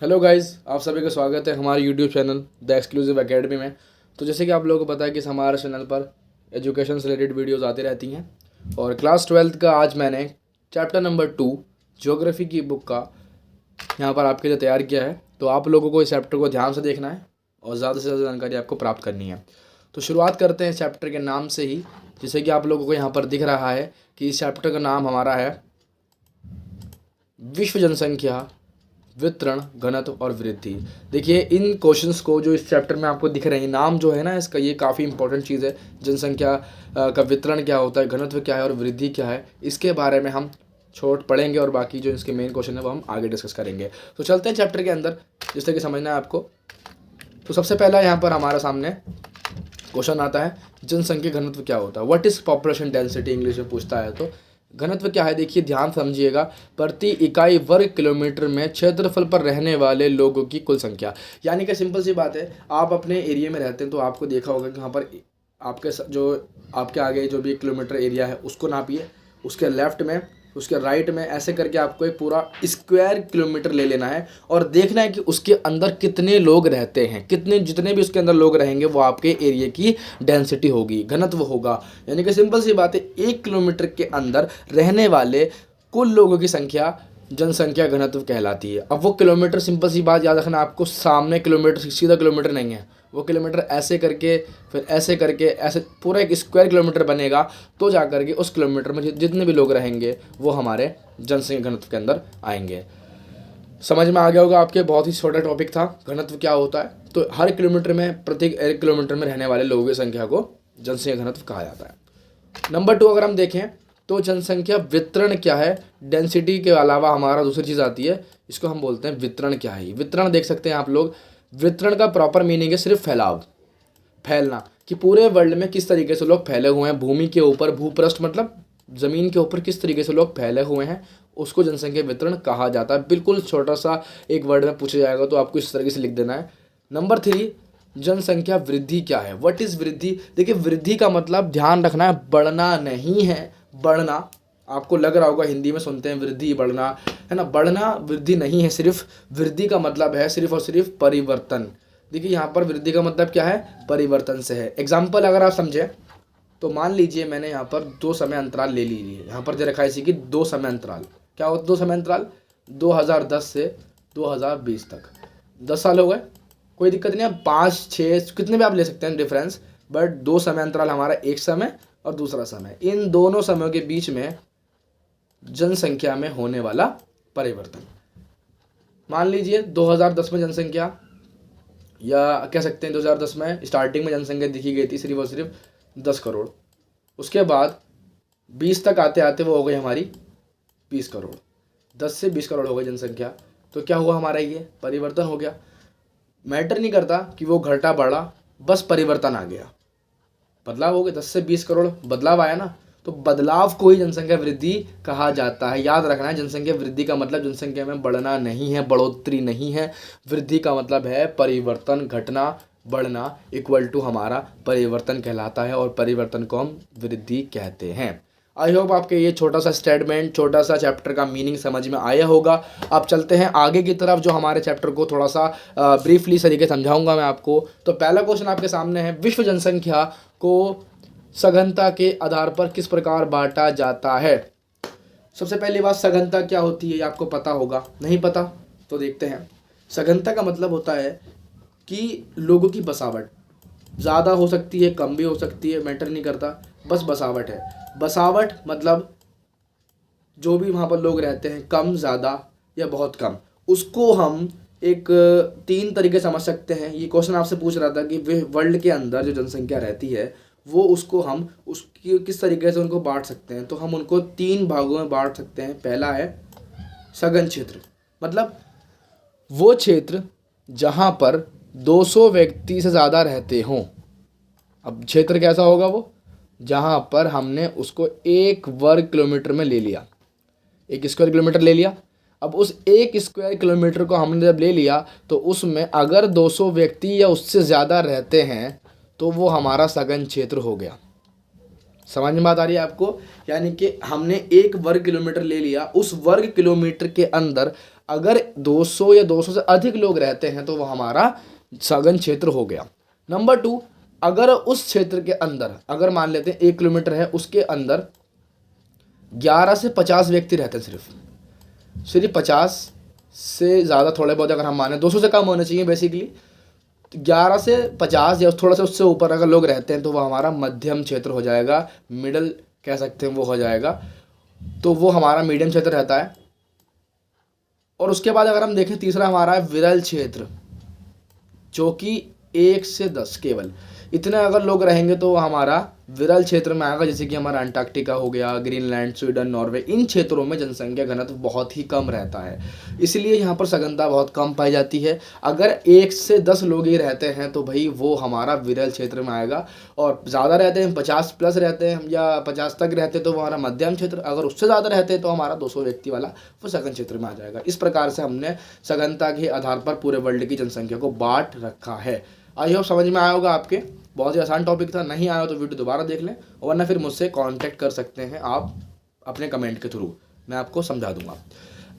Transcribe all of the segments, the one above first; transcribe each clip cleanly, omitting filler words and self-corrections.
Hello guys, आप सभी का स्वागत है हमारे YouTube channel the exclusive academy में। तो जैसे कि आप लोगों को पता है कि हमारे चैनल पर एजुकेशन से रिलेटेड वीडियोस आती रहती हैं और क्लास 12th का आज मैंने चैप्टर नंबर 2 ज्योग्राफी की बुक का यहाँ पर आपके लिए तैयार किया है। तो आप लोगों को इस चैप्टर को ध्यान से देखना है और ज़्यादा से ज़्यादा जानकारी आपको प्राप्त करनी है। तो शुरुआत करते हैं इस चैप्टर के नाम से ही। जैसे कि आप लोगों को यहाँ पर दिख रहा है कि इस चैप्टर का नाम हमारा है विश्व जनसंख्या, वितरण, घनत्व और वृद्धि। देखिए इन क्वेश्चंस को जो इस चैप्टर में आपको दिख रहे हैं, नाम जो है ना इसका, ये काफ़ी इंपॉर्टेंट चीज़ है। जनसंख्या का वितरण क्या होता है, घनत्व क्या है और वृद्धि क्या है, इसके बारे में हम छोट पढ़ेंगे और बाकी जो इसके मेन क्वेश्चन है वो हम आगे डिस्कस करेंगे। तो चलते हैं चैप्टर के अंदर, जिस तरह कि समझना है आपको। तो सबसे पहला यहाँ पर हमारा सामने क्वेश्चन आता है, जनसंख्या घनत्व क्या होता है, what is population density, English में पूछता है। तो घनत्व क्या है, देखिए ध्यान समझिएगा, प्रति इकाई वर्ग किलोमीटर में क्षेत्रफल पर रहने वाले लोगों की कुल संख्या। यानी कि सिंपल सी बात है, आप अपने एरिया में रहते हैं तो आपको देखा होगा कि वहाँ पर जो आपके आगे जो भी 1 किलोमीटर एरिया है उसको नापिए, उसके लेफ्ट में, उसके राइट में, ऐसे करके आपको एक पूरा स्क्वायर किलोमीटर ले लेना है और देखना है कि उसके अंदर कितने लोग रहते हैं। जितने भी उसके अंदर लोग रहेंगे वो आपके एरिया की डेंसिटी होगी, घनत्व होगा। यानी कि सिंपल सी बात है, 1 किलोमीटर के अंदर रहने वाले कुल लोगों की संख्या जनसंख्या घनत्व कहलाती है। अब वो किलोमीटर, सिंपल सी बात याद रखना आपको, सामने किलोमीटर सीधा किलोमीटर नहीं है, वो किलोमीटर ऐसे करके फिर ऐसे करके ऐसे पूरा एक स्क्वायर किलोमीटर बनेगा, तो जा करके उस किलोमीटर में जितने भी लोग रहेंगे वो हमारे जनसंख्या घनत्व के अंदर आएंगे। समझ में आ गया होगा आपके, बहुत ही छोटा टॉपिक था, घनत्व क्या होता है। तो हर किलोमीटर में, प्रत्येक 1 किलोमीटर में रहने वाले लोगों की संख्या को जनसंख्या घनत्व कहा जाता है। नंबर 2 अगर हम देखें तो जनसंख्या वितरण क्या है। डेंसिटी के अलावा हमारा दूसरी चीज़ आती है, इसको हम बोलते हैं वितरण क्या है। वितरण देख सकते हैं आप लोग, वितरण का प्रॉपर मीनिंग है सिर्फ फैलाव, फैलना, कि पूरे वर्ल्ड में किस तरीके से लोग फैले हुए हैं, भूमि के ऊपर, भूपृष्ठ मतलब ज़मीन के ऊपर किस तरीके से लोग फैले हुए हैं, उसको जनसंख्या वितरण कहा जाता है। बिल्कुल छोटा सा एक वर्ड में पूछा जाएगा तो आपको इस तरीके से लिख देना है। नंबर 3, जनसंख्या वृद्धि क्या है, व्हाट इज़ वृद्धि। देखिए वृद्धि का मतलब ध्यान रखना है, बढ़ना नहीं है। बढ़ना आपको लग रहा होगा, हिंदी में सुनते हैं वृद्धि बढ़ना, है ना, बढ़ना वृद्धि नहीं है। सिर्फ वृद्धि का मतलब है सिर्फ और सिर्फ परिवर्तन। देखिए यहाँ पर वृद्धि का मतलब क्या है, परिवर्तन से है। एग्जाम्पल अगर आप समझें तो मान लीजिए मैंने यहाँ पर 2 समय अंतराल ले लीजिए, यहाँ पर दे रखा है इसी की 2 समय अंतराल। क्या होता है 2 समय अंतराल, 2010 से 2020 तक 10 साल हो गए, कोई दिक्कत नहीं है। 5 6 कितने भी आप ले सकते हैं डिफरेंस, बट 2 समय अंतराल हमारा, एक समय और दूसरा समय, इन दोनों समयों के बीच में जनसंख्या में होने वाला परिवर्तन। मान लीजिए 2010 में जनसंख्या, या कह सकते हैं 2010 में स्टार्टिंग में जनसंख्या दिखी गई थी सिर्फ और सिर्फ 10 करोड़। उसके बाद 20 तक आते आते वो हो गई हमारी 20 करोड़, 10 से 20 करोड़ हो गई जनसंख्या। तो क्या हुआ हमारा, ये परिवर्तन हो गया। मैटर नहीं करता कि वो घटा बढ़ा, बस परिवर्तन आ गया, बदलाव हो गया। 10 से 20 करोड़ बदलाव आया ना, तो बदलाव को ही जनसंख्या वृद्धि कहा जाता है। याद रखना है, जनसंख्या वृद्धि का मतलब जनसंख्या में बढ़ना नहीं है, बढ़ोतरी नहीं है। वृद्धि का मतलब है परिवर्तन, घटना, बढ़ना इक्वल टू हमारा परिवर्तन कहलाता है, और परिवर्तन को हम वृद्धि कहते हैं। आई होप आपके ये छोटा सा स्टेटमेंट, छोटा सा चैप्टर का मीनिंग समझ में आया होगा। अब चलते हैं आगे की तरफ, जो हमारे चैप्टर को थोड़ा सा ब्रीफली तरीके समझाऊंगा मैं आपको। तो पहला क्वेश्चन आपके सामने है, विश्व जनसंख्या को सघनता के आधार पर किस प्रकार बांटा जाता है। सबसे पहली बात, सघनता क्या होती है आपको पता होगा, नहीं पता तो देखते हैं। सघनता का मतलब होता है कि लोगों की बसावट, ज़्यादा हो सकती है, कम भी हो सकती है, मैटर नहीं करता, बस बसावट है। बसावट मतलब जो भी वहाँ पर लोग रहते हैं, कम, ज़्यादा या बहुत कम, उसको हम एक 3 तरीके समझ सकते हैं। ये क्वेश्चन आपसे पूछ रहा था कि वर्ल्ड के अंदर जो जनसंख्या रहती है वो, उसको हम उसकी किस तरीके से उनको बांट सकते हैं। तो हम उनको 3 भागों में बांट सकते हैं। पहला है सघन क्षेत्र, मतलब वो क्षेत्र जहाँ पर 200 व्यक्ति से ज़्यादा रहते हों। अब क्षेत्र कैसा होगा, वो जहाँ पर हमने उसको 1 वर्ग किलोमीटर में ले लिया, 1 स्क्वायर किलोमीटर ले लिया। अब उस 1 स्क्वायर किलोमीटर को हमने जब ले लिया तो उसमें अगर 200 व्यक्ति या उससे ज़्यादा रहते हैं तो वो हमारा सघन क्षेत्र हो गया। समझ में बात आ रही है आपको, यानी कि हमने 1 वर्ग किलोमीटर ले लिया, उस वर्ग किलोमीटर के अंदर अगर 200 या 200 से अधिक लोग रहते हैं तो वो हमारा सघन क्षेत्र हो गया। नंबर 2, अगर उस क्षेत्र के अंदर, अगर मान लेते हैं 1 किलोमीटर है, उसके अंदर 11 से 50 व्यक्ति रहते हैं, सिर्फ 50 से ज़्यादा थोड़े बहुत अगर हम माने, 200 से कम होने चाहिए बेसिकली, तो 11 से 50 या थोड़ा सा उससे ऊपर अगर लोग रहते हैं तो वो हमारा मध्यम क्षेत्र हो जाएगा, मिडल कह सकते हैं वो हो जाएगा, तो वो हमारा मीडियम क्षेत्र रहता है। और उसके बाद अगर हम देखें तीसरा हमारा है विरल क्षेत्र, जो कि 1 से 10 केवल इतने अगर लोग रहेंगे तो हमारा विरल क्षेत्र में आएगा, जैसे कि हमारा अंटार्कटिका हो गया, ग्रीनलैंड, स्वीडन, नॉर्वे, इन क्षेत्रों में जनसंख्या घनत्व बहुत ही कम रहता है, इसलिए यहाँ पर सघनता बहुत कम पाई जाती है। अगर 1 से 10 लोग ही रहते हैं तो भाई वो हमारा विरल क्षेत्र में आएगा, और ज़्यादा रहते हैं 50 प्लस रहते हैं या 50 तक रहते हैं तो वो हमारा मध्यम क्षेत्र, अगर उससे ज़्यादा रहते हैं तो हमारा 200 व्यक्ति वाला वो सघन क्षेत्र में आ जाएगा। इस प्रकार से हमने सघनता के आधार पर पूरे वर्ल्ड की जनसंख्या को बांट रखा है। आई होप समझ में आया होगा आपके, बहुत ही आसान टॉपिक था, नहीं आया तो वीडियो दोबारा देख लें, वरना फिर मुझसे कांटेक्ट कर सकते हैं आप अपने कमेंट के थ्रू, मैं आपको समझा दूंगा।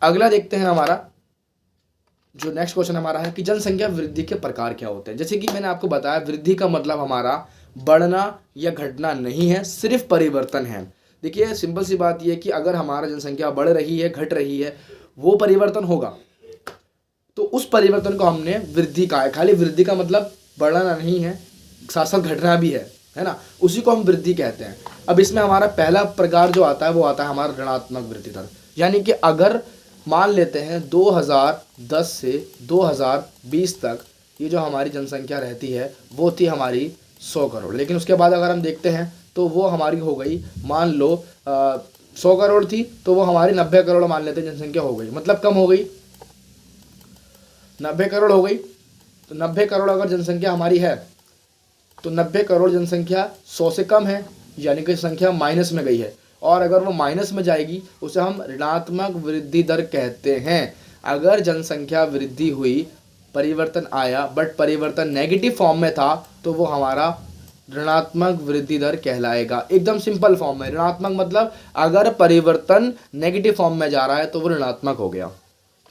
अगला देखते हैं हमारा जो नेक्स्ट क्वेश्चन हमारा है कि जनसंख्या वृद्धि के प्रकार क्या होते हैं। जैसे कि मैंने आपको बताया, वृद्धि का मतलब हमारा बढ़ना या घटना नहीं है, सिर्फ परिवर्तन है। देखिए सिंपल सी बात यह है कि अगर हमारा जनसंख्या बढ़ रही है, घट रही है, वो परिवर्तन होगा, तो उस परिवर्तन को हमने वृद्धि कहा है। खाली वृद्धि का मतलब बढ़ना नहीं है, साथ साथ घटना भी है ना, उसी को हम वृद्धि कहते हैं। अब इसमें हमारा पहला प्रकार जो आता है वो आता है हमारा ऋणात्मक वृद्धि दर, यानी कि अगर मान लेते हैं 2010 से 2020 तक ये जो हमारी जनसंख्या रहती है वो थी हमारी 100 करोड़, लेकिन उसके बाद अगर हम देखते हैं तो वो हमारी हो गई, मान लो 100 करोड़ थी तो वो हमारी 90 करोड़ मान लेते हैं जनसंख्या हो गई, मतलब कम हो गई, 90 करोड़ हो गई। तो 90 करोड़ अगर जनसंख्या हमारी है तो 90 करोड़ जनसंख्या 100 से कम है, यानी कि संख्या माइनस में गई है, और अगर वो माइनस में जाएगी उसे हम ऋणात्मक वृद्धि दर कहते हैं। अगर जनसंख्या वृद्धि हुई, परिवर्तन आया, बट परिवर्तन नेगेटिव फॉर्म में था तो वो हमारा ऋणात्मक वृद्धि दर कहलाएगा। एकदम सिंपल फॉर्म में ऋणात्मक मतलब अगर परिवर्तन नेगेटिव फॉर्म में जा रहा है तो वो ऋणात्मक हो गया।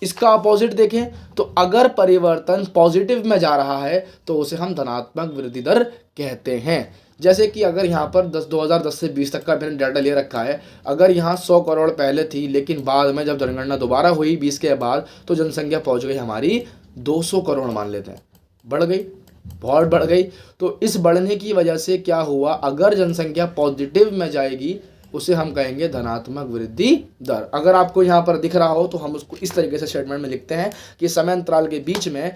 इसका अपोजिट देखें तो अगर परिवर्तन पॉजिटिव में जा रहा है तो उसे हम धनात्मक वृद्धि दर कहते हैं। जैसे कि अगर यहाँ पर 2010 से 20 तक का मैंने डाटा ले रखा है, अगर यहाँ 100 करोड़ पहले थी, लेकिन बाद में जब जनगणना दोबारा हुई 20 के बाद तो जनसंख्या पहुँच गई हमारी 200 करोड़ मान लेते हैं, बढ़ गई, बहुत बढ़ गई। तो इस बढ़ने की वजह से क्या हुआ, अगर जनसंख्या पॉजिटिव में जाएगी उसे हम कहेंगे धनात्मक वृद्धि दर। अगर आपको यहाँ पर दिख रहा हो तो हम उसको इस तरीके से स्टेटमेंट में लिखते हैं कि समय अंतराल के बीच में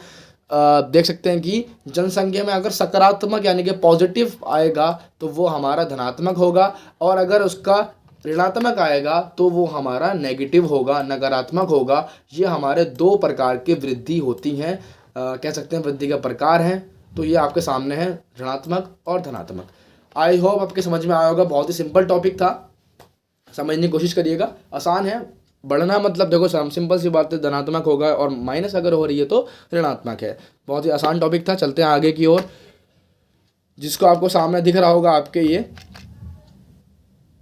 देख सकते हैं कि जनसंख्या में अगर सकारात्मक यानी कि पॉजिटिव आएगा तो वो हमारा धनात्मक होगा, और अगर उसका ऋणात्मक आएगा तो वो हमारा नेगेटिव होगा, नकारात्मक होगा। ये हमारे 2 प्रकार की वृद्धि होती हैं, कह सकते हैं वृद्धि का प्रकार हैं। तो ये आपके सामने है ऋणात्मक और धनात्मक। आई होप आपके समझ में आया होगा, बहुत ही सिंपल टॉपिक था, समझने की कोशिश करिएगा, आसान है। बढ़ना मतलब देखो सिंपल सी बात है, धनात्मक होगा, और माइनस अगर हो रही है तो ऋणात्मक है। बहुत ही आसान टॉपिक था। चलते हैं आगे की ओर, जिसको आपको सामने दिख रहा होगा आपके, ये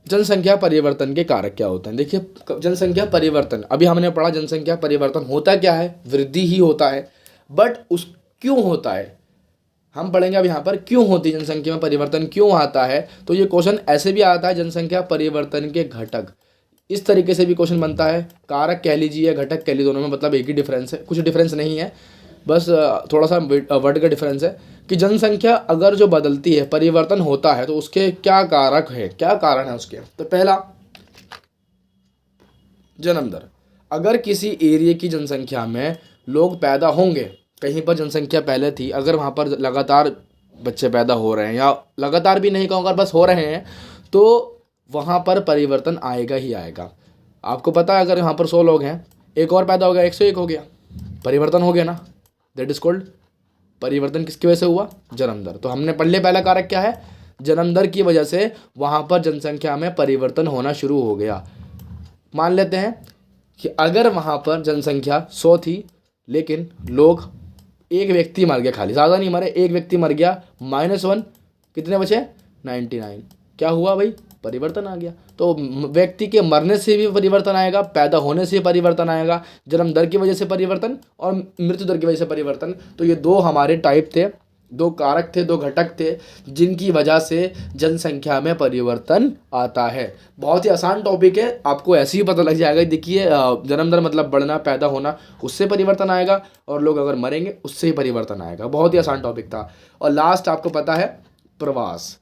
जनसंख्या परिवर्तन के कारक क्या होते हैं। देखिए जनसंख्या परिवर्तन, अभी हमने पढ़ा जनसंख्या परिवर्तन होता क्या है, वृद्धि ही होता है, बट उस क्यों होता है हम पढ़ेंगे अब यहाँ पर, क्यों होती है जनसंख्या में परिवर्तन, क्यों आता है। तो ये क्वेश्चन ऐसे भी आता है, जनसंख्या परिवर्तन के घटक, इस तरीके से भी क्वेश्चन बनता है। कारक कह लीजिए, घटक कह लीजिए, दोनों में मतलब एक ही डिफरेंस है, कुछ डिफरेंस नहीं है, बस थोड़ा सा वर्ड का डिफरेंस है कि जनसंख्या अगर जो बदलती है, परिवर्तन होता है, तो उसके क्या कारक है, क्या कारण है उसके। तो पहला जन्म दर, अगर किसी एरिया की जनसंख्या में लोग पैदा होंगे, कहीं पर जनसंख्या पहले थी, अगर वहाँ पर लगातार बच्चे पैदा हो रहे हैं, या लगातार भी नहीं कहूँगा, बस हो रहे हैं, तो वहाँ पर परिवर्तन आएगा ही आएगा। आपको पता है अगर यहाँ पर 100 लोग हैं, एक और पैदा हो गया, 101 हो गया, परिवर्तन हो गया ना, दैट इज कॉल्ड परिवर्तन। किसकी वजह से हुआ, जन्म दर। तो हमने पढ़ लिया पहला कारक क्या है, जन्म दर की वजह से वहाँ पर जनसंख्या में परिवर्तन होना शुरू हो गया। मान लेते हैं कि अगर वहाँ पर जनसंख्या 100 थी, लेकिन लोग, एक व्यक्ति मर गया, खाली ज़्यादा नहीं मरे, एक व्यक्ति मर गया, -1 कितने बचे, 99। क्या हुआ भाई, परिवर्तन आ गया। तो व्यक्ति के मरने से भी परिवर्तन आएगा, पैदा होने से परिवर्तन आएगा, जन्म दर की वजह से परिवर्तन और मृत्यु दर की वजह से परिवर्तन। तो ये दो हमारे टाइप थे, दो कारक थे, दो घटक थे जिनकी वजह से जनसंख्या में परिवर्तन आता है। बहुत ही आसान टॉपिक है, आपको ऐसे ही पता लग जाएगा। देखिए जन्म दर मतलब बढ़ना, पैदा होना, उससे परिवर्तन आएगा, और लोग अगर मरेंगे उससे ही परिवर्तन आएगा। बहुत ही आसान टॉपिक था। और लास्ट आपको पता है प्रवास,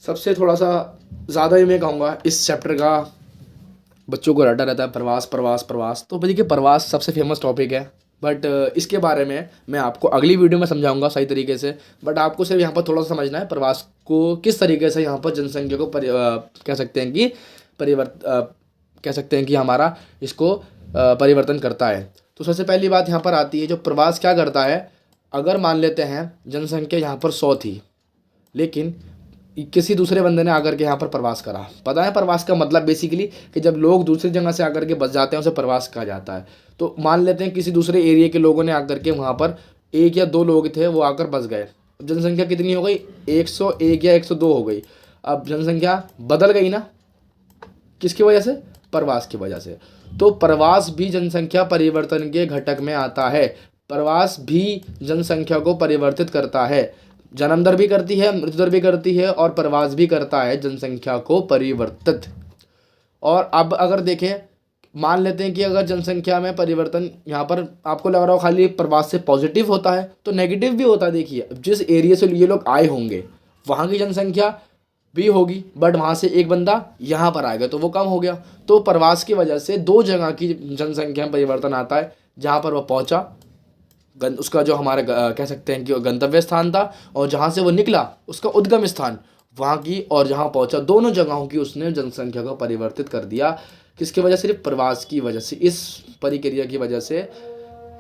सबसे थोड़ा सा ज़्यादा ही मैं कहूँगा इस चैप्टर का बच्चों को रटा रहता है, प्रवास प्रवास प्रवास। तो देखिए प्रवास सबसे फेमस टॉपिक है, बट इसके बारे में मैं आपको अगली वीडियो में समझाऊंगा सही तरीके से। बट आपको सिर्फ यहाँ पर थोड़ा सा समझना है प्रवास को किस तरीके से यहाँ पर जनसंख्या को कह सकते हैं कि कह सकते हैं कि हमारा इसको परिवर्तन करता है। तो सबसे पहली बात यहाँ पर आती है, जो प्रवास क्या करता है, अगर मान लेते हैं जनसंख्या यहाँ पर 100 थी, लेकिन किसी दूसरे बंदे ने आकर के यहाँ पर प्रवास करा। पता है प्रवास का मतलब बेसिकली कि जब लोग दूसरी जगह से आकर के बस जाते हैं उसे प्रवास कहा जाता है। तो मान लेते हैं किसी दूसरे एरिया के लोगों ने आकर के वहाँ पर 1 या 2 लोग थे, वो आकर बस गए। जनसंख्या कितनी हो गई, 101 या 102 हो गई। अब जनसंख्या बदल गई ना, किसकी वजह से, प्रवास की वजह से। तो प्रवास भी जनसंख्या परिवर्तन के घटक में आता है। प्रवास भी जनसंख्या को परिवर्तित करता है, जन्म दर भी करती है, मृत्यु दर भी करती है, और प्रवास भी करता है जनसंख्या को परिवर्तित। और अब अगर देखें, मान लेते हैं कि अगर जनसंख्या में परिवर्तन, यहाँ पर आपको लग रहा हो खाली प्रवास से पॉजिटिव होता है, तो नेगेटिव भी होता है। देखिए जिस एरिया से ये लोग आए होंगे वहाँ की जनसंख्या भी होगी, बट वहाँ से एक बंदा यहाँ पर आएगा तो वो कम हो गया। तो प्रवास की वजह से 2 जगह की जनसंख्या में परिवर्तन आता है, जहाँ पर वो पहुँचा, उसका जो हमारे कह सकते हैं कि गंतव्य स्थान था, और जहाँ से वो निकला उसका उद्गम स्थान, वहाँ की और जहाँ पहुँचा, दोनों जगहों की उसने जनसंख्या को परिवर्तित कर दिया। किसकी वजह से, सिर्फ प्रवास की वजह से, इस प्रक्रिया की वजह से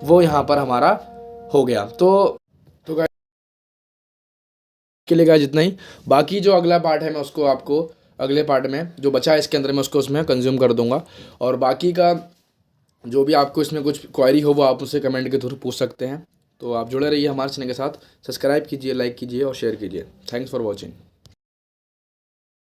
वो यहाँ पर हमारा हो गया। तो गाइस के लिए गाइस जितना ही, बाकी जो अगला पार्ट है मैं उसको आपको अगले पार्ट में जो बचा है इसके अंदर मैं उसको उसमें कंज्यूम कर दूंगा। और बाकी का जो भी आपको इसमें कुछ क्वेरी हो वो आप मुझसे कमेंट के थ्रू पूछ सकते हैं। तो आप जुड़े रहिए हमारे चैनल के साथ, सब्सक्राइब कीजिए, लाइक कीजिए और शेयर कीजिए। Thanks for watching.